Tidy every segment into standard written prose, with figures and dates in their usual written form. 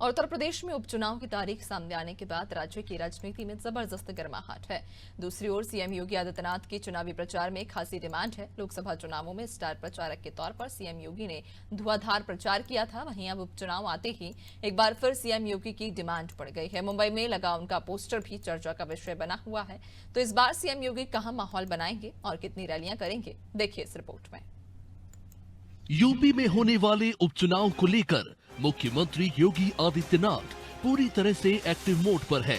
और उत्तर प्रदेश में उपचुनाव की तारीख सामने आने के बाद राज्य की राजनीति में जबरदस्त गर्माहट है। दूसरी ओर सीएम योगी आदित्यनाथ की चुनावी प्रचार में खासी डिमांड है। लोकसभा चुनावों में स्टार प्रचारक के तौर पर सीएम योगी ने धुआंधार प्रचार किया था। वहीं अब उपचुनाव आते ही एक बार फिर सीएम योगी की डिमांड बढ़ गई है। मुंबई में लगा उनका पोस्टर भी चर्चा का विषय बना हुआ है। तो इस बार सीएम योगी कहां माहौल बनाएंगे और कितनी रैलियां करेंगे, देखिए इस रिपोर्ट में। यूपी में होने वाले उपचुनाव को लेकर मुख्यमंत्री योगी आदित्यनाथ पूरी तरह से एक्टिव मोड पर है।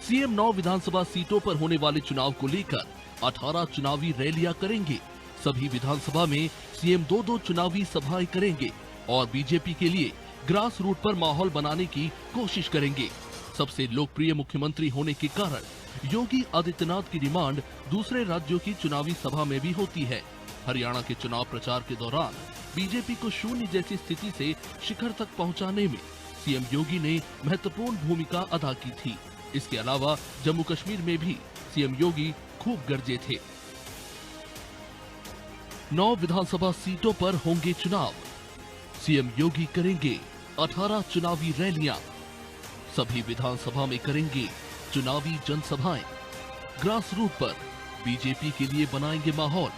सीएम 9 विधानसभा सीटों पर होने वाले चुनाव को लेकर 18 चुनावी रैलियां करेंगे। सभी विधानसभा में सीएम 2-2 चुनावी सभाएं करेंगे और बीजेपी के लिए ग्रास रूट पर माहौल बनाने की कोशिश करेंगे। सबसे लोकप्रिय मुख्यमंत्री होने के कारण योगी आदित्यनाथ की डिमांड दूसरे राज्यों की चुनावी सभा में भी होती है। हरियाणा के चुनाव प्रचार के दौरान बीजेपी को शून्य जैसी स्थिति से शिखर तक पहुंचाने में सीएम योगी ने महत्वपूर्ण भूमिका अदा की थी। इसके अलावा जम्मू कश्मीर में भी सीएम योगी खूब गरजे थे। 9 विधानसभा सीटों पर होंगे चुनाव। सीएम योगी करेंगे 18 चुनावी रैलियां। सभी विधानसभा में करेंगे चुनावी जनसभाएं। ग्रास रूट पर बीजेपी के लिए बनाएंगे माहौल।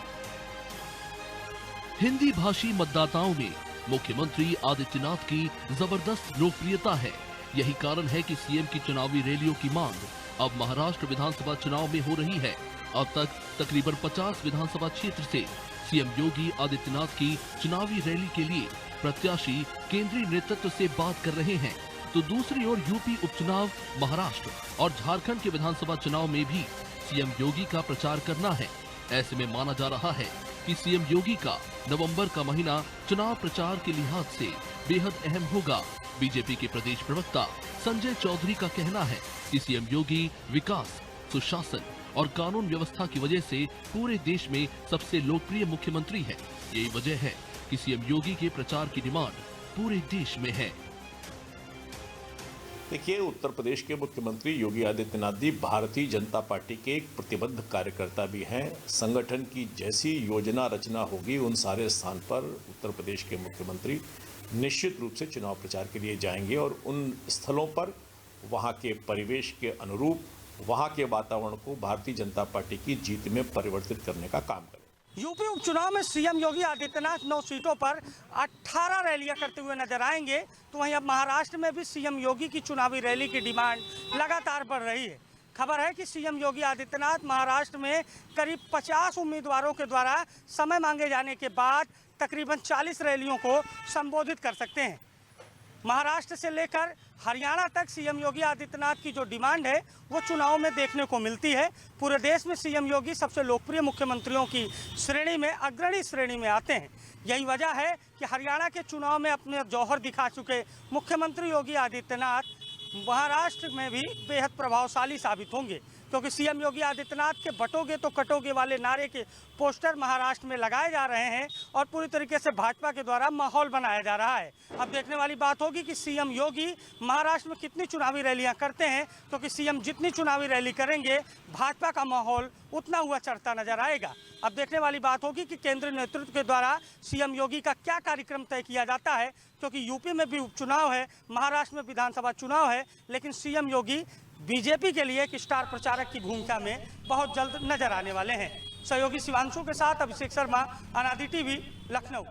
हिंदी भाषी मतदाताओं में मुख्यमंत्री आदित्यनाथ की जबरदस्त लोकप्रियता है। यही कारण है कि सीएम की चुनावी रैलियों की मांग अब महाराष्ट्र विधानसभा चुनाव में हो रही है। अब तक तकरीबन 50 विधानसभा क्षेत्र से सीएम योगी आदित्यनाथ की चुनावी रैली के लिए प्रत्याशी केंद्रीय नेतृत्व से बात कर रहे हैं। तो दूसरी ओर यूपी उपचुनाव, महाराष्ट्र और झारखंड के विधानसभा चुनाव में भी सीएम योगी का प्रचार करना है। ऐसे में माना जा रहा है कि सीएम योगी का नवंबर का महीना चुनाव प्रचार के लिहाज से बेहद अहम होगा। बीजेपी के प्रदेश प्रवक्ता संजय चौधरी का कहना है कि सीएम योगी विकास, सुशासन और कानून व्यवस्था की वजह से पूरे देश में सबसे लोकप्रिय मुख्यमंत्री है। यही वजह है कि सीएम योगी के प्रचार की डिमांड पूरे देश में है। देखिए, उत्तर प्रदेश के मुख्यमंत्री योगी आदित्यनाथ जी भारतीय जनता पार्टी के एक प्रतिबद्ध कार्यकर्ता भी हैं। संगठन की जैसी योजना रचना होगी उन सारे स्थान पर उत्तर प्रदेश के मुख्यमंत्री निश्चित रूप से चुनाव प्रचार के लिए जाएंगे और उन स्थलों पर वहां के परिवेश के अनुरूप वहां के वातावरण को भारतीय जनता पार्टी की जीत में परिवर्तित करने का काम करें। यूपी उपचुनाव में सीएम योगी आदित्यनाथ 9 सीटों पर 18 रैलियां करते हुए नजर आएंगे। तो वहीं अब महाराष्ट्र में भी सीएम योगी की चुनावी रैली की डिमांड लगातार बढ़ रही है। खबर है कि सीएम योगी आदित्यनाथ महाराष्ट्र में करीब 50 उम्मीदवारों के द्वारा समय मांगे जाने के बाद तकरीबन 40 रैलियों को संबोधित कर सकते हैं। महाराष्ट्र से लेकर हरियाणा तक सीएम योगी आदित्यनाथ की जो डिमांड है वो चुनाव में देखने को मिलती है। पूरे देश में सीएम योगी सबसे लोकप्रिय मुख्यमंत्रियों की श्रेणी में अग्रणी श्रेणी में आते हैं। यही वजह है कि हरियाणा के चुनाव में अपने जौहर दिखा चुके मुख्यमंत्री योगी आदित्यनाथ महाराष्ट्र में भी बेहद प्रभावशाली साबित होंगे, क्योंकि सीएम योगी आदित्यनाथ के बटोगे तो कटोगे वाले नारे के पोस्टर महाराष्ट्र में लगाए जा रहे हैं और पूरी तरीके से भाजपा के द्वारा माहौल बनाया जा रहा है। अब देखने वाली बात होगी कि सीएम योगी महाराष्ट्र में कितनी चुनावी रैलियां करते हैं, क्योंकि सीएम जितनी चुनावी रैली करेंगे भाजपा का माहौल उतना हुआ चढ़ता नजर आएगा। अब देखने वाली बात होगी कि केंद्रीय नेतृत्व के द्वारा सीएम योगी का क्या कार्यक्रम तय किया जाता है, क्योंकि यूपी में भी उपचुनाव है, महाराष्ट्र में विधानसभा चुनाव है, लेकिन सीएम योगी बीजेपी के लिए एक स्टार प्रचारक की भूमिका में बहुत जल्द नजर आने वाले हैं। सहयोगी शिवांशु के साथ अभिषेक शर्मा, अनादि टीवी, लखनऊ।